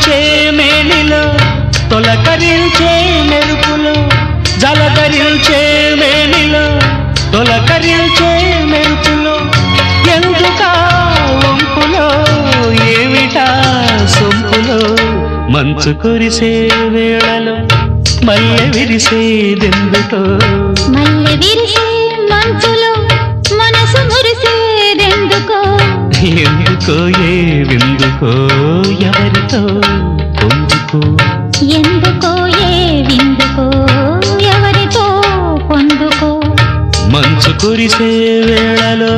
జలధరించే మేనిలో తొలకరించే మెరుపులో జలధరించే మేనిలో తొలకరించే మెరుపులో ఎందుకా వంపులో ఏమిటా సొంపులో మంచు కురిసే వేళలో మల్లె విరిసేదెందుకో మల్లె విరిసే మంచులో మనసు మురిసేదెందుకో ఎందుకో ఏ విందుకో ఎవరితో పొందుకో ఎందుకో ఏ విందుకో ఎవరితో పొందుకో మంచు కురిసే వేళలో